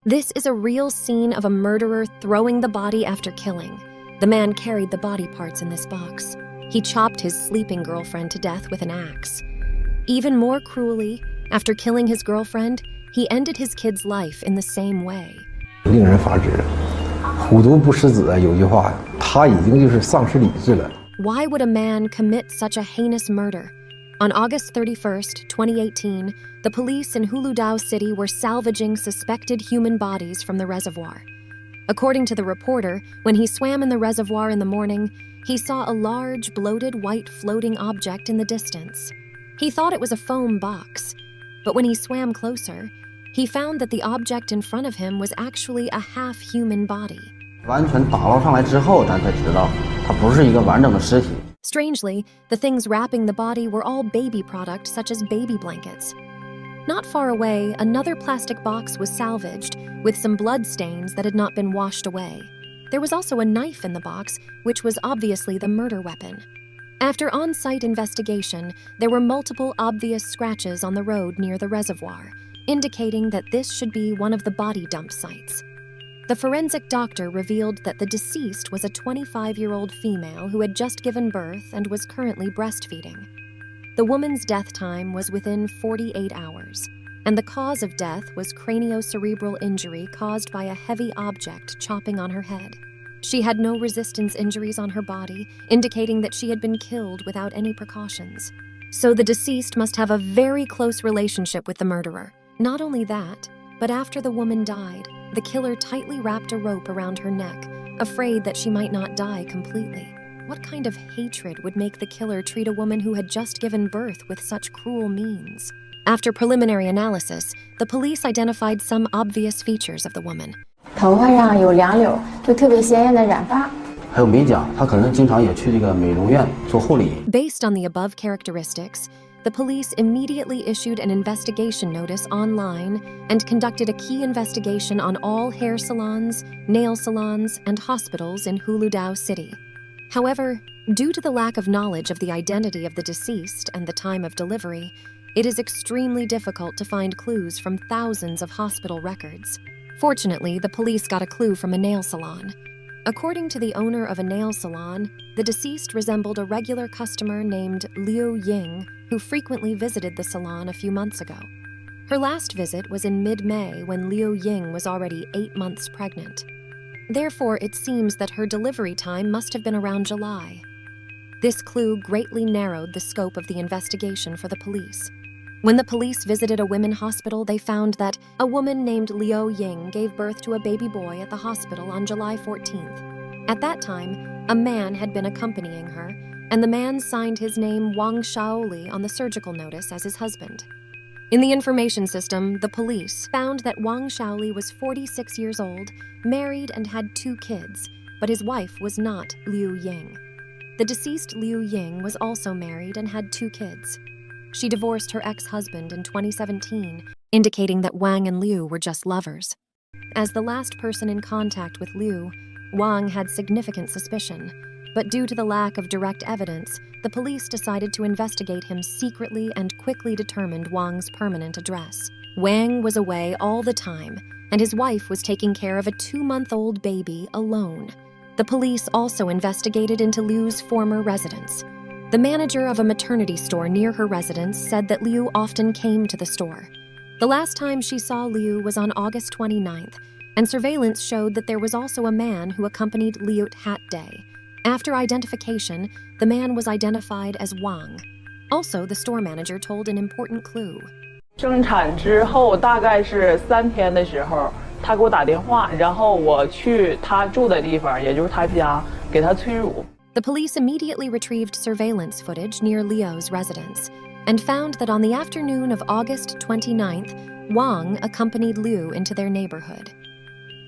This is a real scene of a murderer throwing the body after killing. The man carried the body parts in this box. He chopped his sleeping girlfriend to death with an axe. Even more cruelly, after killing his girlfriend, he ended his kid's life in the same way. 令人发指，虎毒不食子有句话，他已经就是丧失理智了。 Why would a man commit such a heinous murder? On August 31st, 2018, the police in Huludao City were salvaging suspected human bodies from the reservoir. According to the reporter, when he swam in the reservoir in the morning, he saw a large, bloated white floating object in the distance. He thought it was a foam box, but when he swam closer, he found that the object in front of him was actually a half-human body. 完全打捞上来之后，咱才知道，它不是一个完整的尸体。 Strangely, the things wrapping the body were all baby products such as baby blankets. Not far away, another plastic box was salvaged, with some blood stains that had not been washed away. There was also a knife in the box, which was obviously the murder weapon. After on-site investigation, there were multiple obvious scratches on the road near the reservoir, indicating that this should be one of the body dump sites. The forensic doctor revealed that the deceased was a 25-year-old female who had just given birth and was currently breastfeeding. The woman's death time was within 48 hours, and the cause of death was craniocerebral injury caused by a heavy object chopping on her head. She had no resistance injuries on her body, indicating that she had been killed without any precautions. So the deceased must have a very close relationship with the murderer. Not only that, but after the woman died, the killer tightly wrapped a rope around her neck, afraid that she might not die completely. What kind of hatred would make the killer treat a woman who had just given birth with such cruel means? After preliminary analysis, the police identified some obvious features of the woman. 头发上有2绺，就特别鲜艳的染发。还有美甲，他可能经常也去这个美容院做护理。 Based on the above characteristics, the police immediately issued an investigation notice online and conducted a key investigation on all hair salons, nail salons, and hospitals in Huludao City. However, due to the lack of knowledge of the identity of the deceased and the time of delivery, it is extremely difficult to find clues from thousands of hospital records. Fortunately, the police got a clue from a nail salon. According to the owner of a nail salon, the deceased resembled a regular customer named Liu Ying, who frequently visited the salon a few months ago. Her last visit was in mid-May when Liu Ying was already 8 months pregnant. Therefore, it seems that her delivery time must have been around July. This clue greatly narrowed the scope of the investigation for the police. When the police visited a women's hospital, they found that a woman named Liu Ying gave birth to a baby boy at the hospital on July 14th. At that time, a man had been accompanying her, and the man signed his name Wang Shaoli on the surgical notice as his husband. In the information system, the police found that Wang Shaoli was 46 years old, married and had 2 kids, but his wife was not Liu Ying. The deceased Liu Ying was also married and had 2 kids. She divorced her ex-husband in 2017, indicating that Wang and Liu were just lovers. As the last person in contact with Liu, Wang had significant suspicion, but due to the lack of direct evidence, the police decided to investigate him secretly and quickly determined Wang's permanent address. Wang was away all the time, and his wife was taking care of a 2-month-old baby alone. The police also investigated into Liu's former residence. The manager of a maternity store near her residence said that Liu often came to the store. The last time she saw Liu was on August 29th, and surveillance showed that there was also a man who accompanied Liu that day. After identification, the man was identified as Wang. Also, the store manager told an important clue. 生产之后大概是3天的时候，他给我打电话，然后我去他住的地方，也就是他家，给他催乳。 The police immediately retrieved surveillance footage near Liu's residence and found that on the afternoon of August 29th, Wang accompanied Liu into their neighborhood.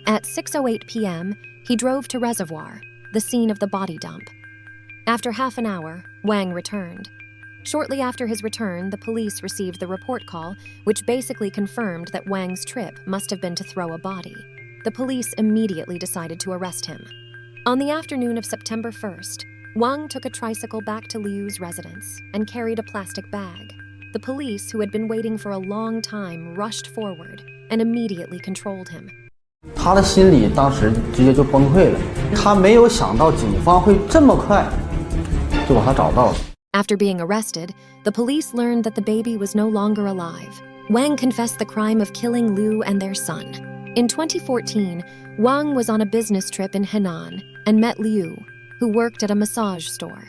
At 6:08 p.m., he drove to Reservoir, the scene of the body dump. After half an hour, Wang returned. Shortly after his return, the police received the report call, which basically confirmed that Wang's trip must have been to throw a body. The police immediately decided to arrest him. On the afternoon of September 1st, Wang took a tricycle back to Liu's residence and carried a plastic bag. The police, who had been waiting for a long time, rushed forward and immediately controlled him. 他的心里当时直接就崩溃了，他没有想到警方会这么快就把他找到了。 After being arrested, the police learned that the baby was no longer alive. Wang confessed the crime of killing Liu and their son. In 2014, Wang was on a business trip in Henan and met Liu, who worked at a massage store.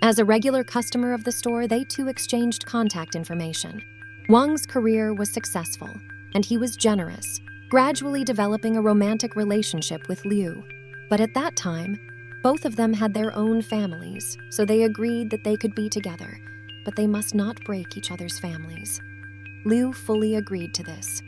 As a regular customer of the store, they too exchanged contact information. Wang's career was successful, and he was generous, gradually developing a romantic relationship with Liu. But at that time, both of them had their own families, so they agreed that they could be together, but they must not break each other's families. Liu fully agreed to this.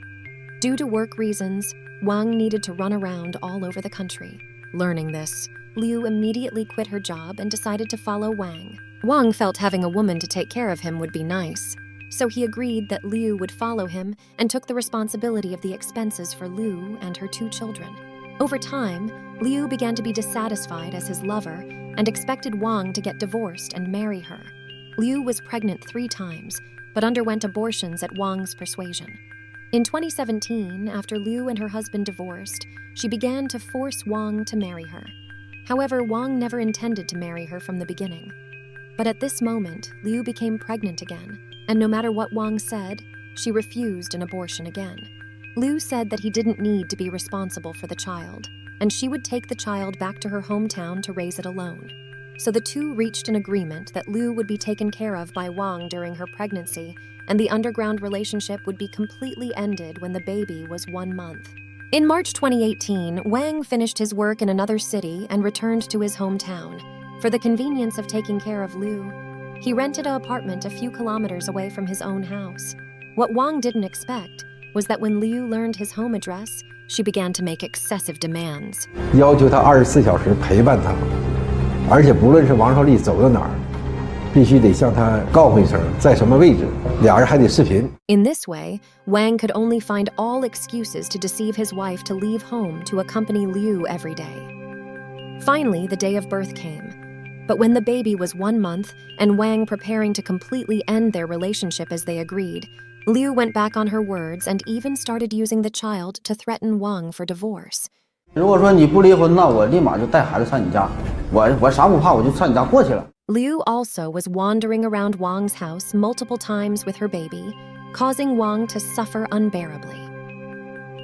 Due to work reasons, Wang needed to run around all over the country. Learning this, Liu immediately quit her job and decided to follow Wang. Wang felt having a woman to take care of him would be nice, so he agreed that Liu would follow him and took the responsibility of the expenses for Liu and her 2 children. Over time, Liu began to be dissatisfied as his lover and expected Wang to get divorced and marry her. Liu was pregnant 3 times, but underwent abortions at Wang's persuasion. In 2017, after Liu and her husband divorced, she began to force Wang to marry her. However, Wang never intended to marry her from the beginning. But at this moment, Liu became pregnant again, and no matter what Wang said, she refused an abortion again. Liu said that he didn't need to be responsible for the child, and she would take the child back to her hometown to raise it alone. So the two reached an agreement that Liu would be taken care of by Wang during her pregnancy, and the underground relationship would be completely ended when the baby was 1 month. In March 2018, Wang finished his work in another city and returned to his hometown. For the convenience of taking care of Liu, he rented an apartment a few kilometers away from his own house. What Wang didn't expect was that when Liu learned his home address, she began to make excessive demands. 要求他24小时陪伴他，而且不论是王少丽走到哪儿，必须得向他告诉一声在什么位置，俩人还得视频。 In this way, Wang could only find all excuses to deceive his wife to leave home to accompany Liu every day. Finally, the day of birth came. But when the baby was 1 month and Wang preparing to completely end their relationship as they agreed, Liu went back on her words and even started using the child to threaten Wang for divorce. 如果说你不离婚，那我立马就带孩子上你家，我啥不怕，我就上你家过去了。 Liu also was wandering around Wang's house multiple times with her baby, causing Wang to suffer unbearably.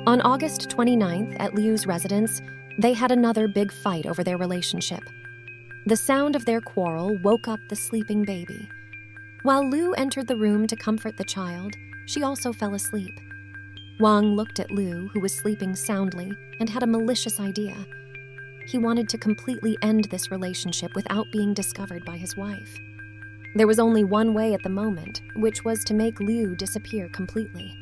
On August 29th, at Liu's residence, they had another big fight over their relationship. The sound of their quarrel woke up the sleeping baby. While Liu entered the room to comfort the child, she also fell asleep. Wang looked at Liu, who was sleeping soundly, and had a malicious idea. He wanted to completely end this relationship without being discovered by his wife. There was only one way at the moment, which was to make Liu disappear completely.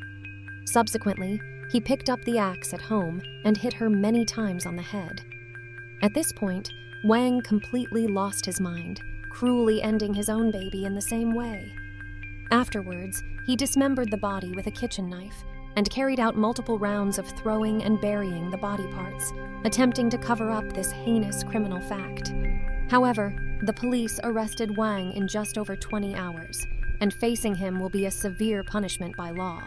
Subsequently, he picked up the axe at home and hit her many times on the head. At this point, Wang completely lost his mind, cruelly ending his own baby in the same way. Afterwards, he dismembered the body with a kitchen knife and carried out multiple rounds of throwing and burying the body parts, attempting to cover up this heinous criminal fact. However, the police arrested Wang in just over 20 hours, and facing him will be a severe punishment by law.